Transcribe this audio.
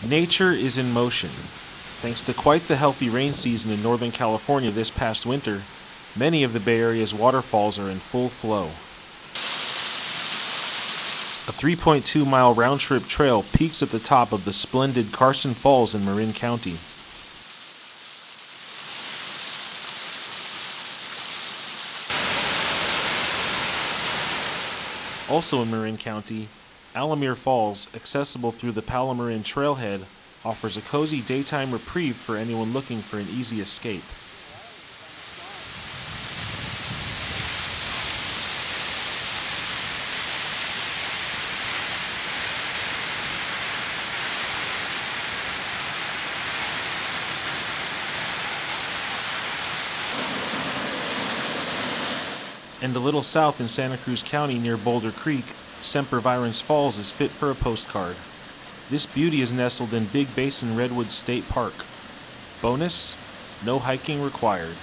Nature is in motion. Thanks to quite the healthy rain season in Northern California this past winter, many of the Bay Area's waterfalls are in full flow. A 3.2-mile round-trip trail peaks at the top of the splendid CARSON Falls in Marin County. Also in Marin County, ALAMERE Falls, accessible through the Palomarian Trailhead, offers a cozy daytime reprieve for anyone looking for an easy escape. And a little south in Santa Cruz County near Boulder Creek, SEMPERVIRENS Falls is fit for a postcard. This beauty is nestled in Big Basin Redwoods State Park. Bonus: no hiking required.